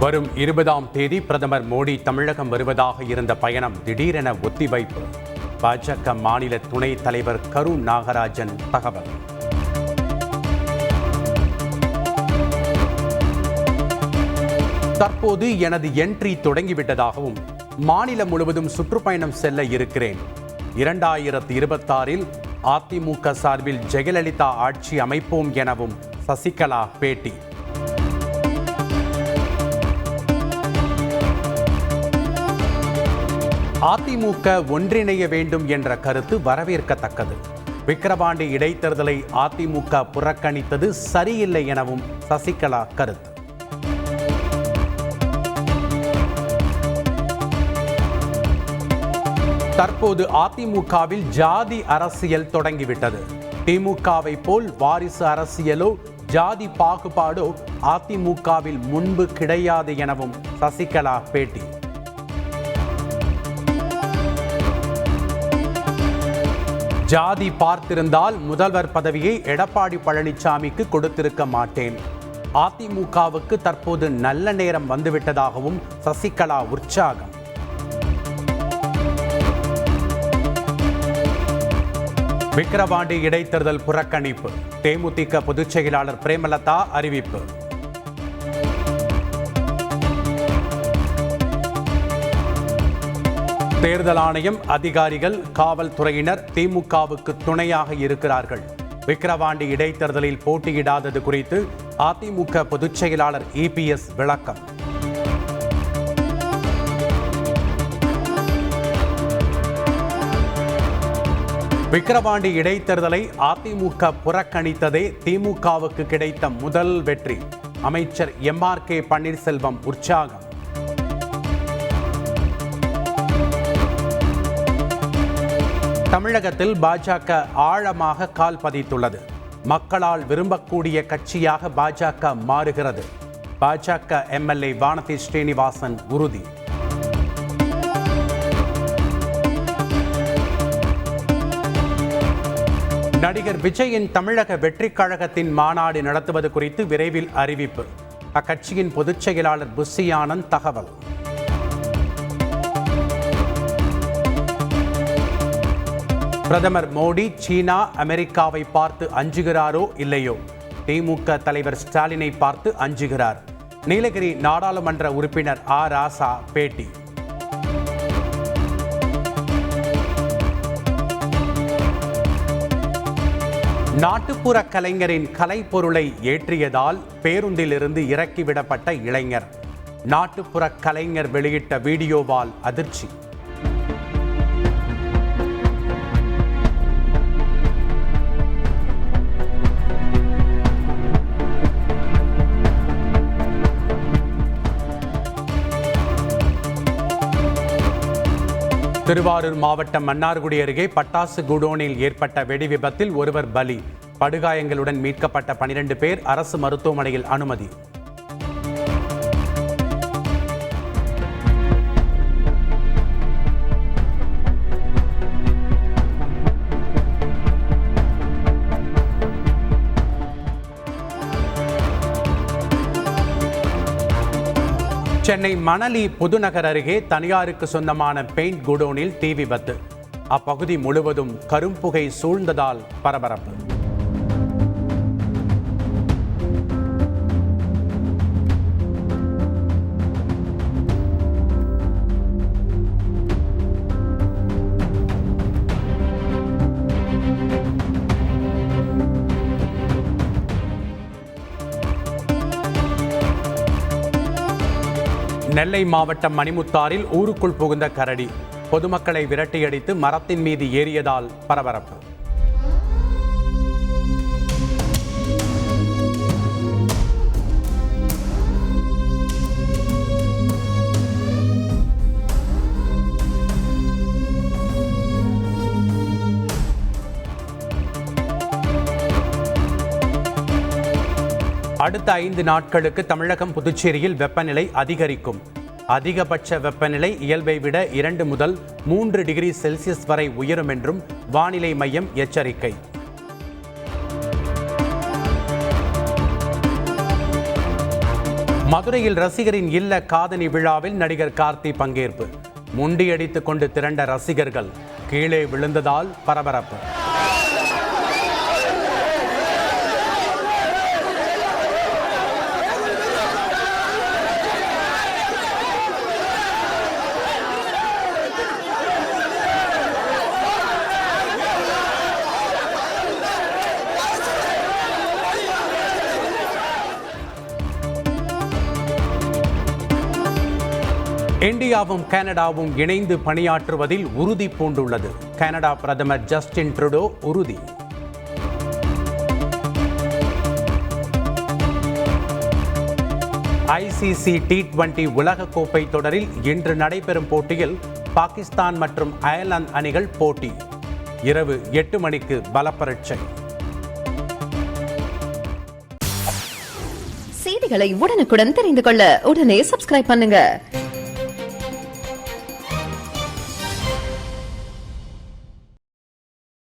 வரும் 20ஆம் தேதி பிரதமர் மோடி தமிழகம் வருவதாக இருந்த பயணம் திடீரென ஒத்திவைப்பு. பாஜக மாநில துணைத் தலைவர் கரு நாகராஜன் தகவல். தற்போது எனது என்ட்ரி தொடங்கிவிட்டதாகவும் மாநிலம் முழுவதும் சுற்றுப்பயணம் செல்ல இருக்கிறேன். 2026இல் அதிமுக சார்பில் ஜெயலலிதா ஆட்சி அமைப்போம் எனவும் சசிகலா பேட்டி. அதிமுக ஒன்றிணைய வேண்டும் என்ற கருத்து வரவேற்கத்தக்கது. விக்கிரவாண்டி இடைத்தேர்தலை அதிமுக புறக்கணித்தது சரியில்லை எனவும் சசிகலா கருத்து. தற்போது அதிமுகவில் ஜாதி அரசியல் தொடங்கிவிட்டது. திமுகவை போல் வாரிசு அரசியலோ ஜாதி பாகுபாடோ அதிமுகவில் முன்பு கிடையாது எனவும் சசிகலா பேட்டி. ஜாதி பார்த்திருந்தால் முதல்வர் பதவியை எடப்பாடி பழனிசாமிக்கு கொடுத்திருக்க மாட்டேன். அதிமுகவுக்கு தற்போது நல்ல நேரம் வந்துவிட்டதாகவும் சசிகலா உற்சாகம். விக்கிரவாண்டி இடைத்தேர்தல் புறக்கணிப்பு. தேமுதிக பொதுச் செயலாளர் பிரேமலதா அறிவிப்பு. தேர்தல் ஆணையம், அதிகாரிகள், காவல்துறையினர் திமுகவுக்கு துணையாக இருக்கிறார்கள். விக்கிரவாண்டி இடைத்தேர்தலில் போட்டியிடாதது குறித்து அதிமுக பொதுச் செயலாளர் EPS விளக்கம். விக்கிரவாண்டி இடைத்தேர்தலை அதிமுக புறக்கணித்ததே திமுகவுக்கு கிடைத்த முதல் வெற்றி. அமைச்சர் MRK பன்னீர்செல்வம் உற்சாகம். தமிழகத்தில் பாஜக ஆழமாக கால் பதித்துள்ளது. மக்களால் விரும்பக்கூடிய கட்சியாக பாஜக மாறுகிறது. பாஜக MLA வானதி ஸ்ரீனிவாசன் உறுதி. நடிகர் விஜயின் தமிழக வெற்றிக் கழகத்தின் மாநாடு நடத்துவது குறித்து விரைவில் அறிவிப்பு. அக்கட்சியின் பொதுச் செயலாளர் புஷி ஆனந்த் தகவல். பிரதமர் மோடி சீனா, அமெரிக்காவை பார்த்து அஞ்சுகிறாரோ இல்லையோ, திமுக தலைவர் ஸ்டாலினை பார்த்து அஞ்சுகிறார். நீலகிரி நாடாளுமன்ற உறுப்பினர் ராசா பேட்டி. நாட்டுப்புற கலைஞரின் கலைப்பொருளை ஏற்றியதால் பேருந்திலிருந்து இறக்கிவிடப்பட்ட இளைஞர். நாட்டுப்புற கலைஞர் வெளியிட்ட வீடியோவால் அதிர்ச்சி. திருவாரூர் மாவட்டம் மன்னார்குடி அருகே பட்டாசு குடோனில் ஏற்பட்ட வெடி விபத்தில் ஒருவர் பலி. படுகாயங்களுடன் மீட்கப்பட்ட 12 பேர் அரசு மருத்துவமனையில் அனுமதி. சென்னை மணலி புதுநகர் அருகே தனியாருக்கு சொந்தமான பெயிண்ட் குடோனில் தீ விபத்து. அப்பகுதி முழுவதும் கரும்புகை சூழ்ந்ததால் பரபரப்பு. நெல்லை மாவட்டம் மணிமுத்தாறில் ஊருக்குள் புகுந்த கரடி. பொதுமக்களை விரட்டியடித்து மரத்தின் மீது ஏறியதால் பரபரப்பு. அடுத்த 5 நாட்களுக்கு தமிழகம், புதுச்சேரியில் வெப்பநிலை அதிகரிக்கும். அதிகபட்ச வெப்பநிலை இயல்பை விட 2 முதல் 3 டிகிரி செல்சியஸ் வரை உயரும் என்றும் வானிலை மையம் எச்சரிக்கை. மதுரையில் ரசிகரின் இல்ல காதணி விழாவில் நடிகர் கார்த்தி பங்கேற்பு. முண்டியடித்துக் கொண்டு திரண்ட ரசிகர்கள் கீழே விழுந்ததால் பரபரப்பு. இந்தியாவும் கனடாவும் இணைந்து பணியாற்றுவதில் உறுதி பூண்டுள்ளது. கனடா பிரதமர் ஜஸ்டின் ட்ரூடோ உறுதி. ICC T20 உலகக்கோப்பை தொடரில் இன்று நடைபெறும் போட்டியில் பாகிஸ்தான் மற்றும் அயர்லாந்து அணிகள் போட்டி. இரவு 8 மணிக்கு பலப்பரீட்சை. செய்திகளை உடனுக்குடன் தெரிந்து கொள்ள உடனே சப்ஸ்கிரைப் பண்ணுங்க.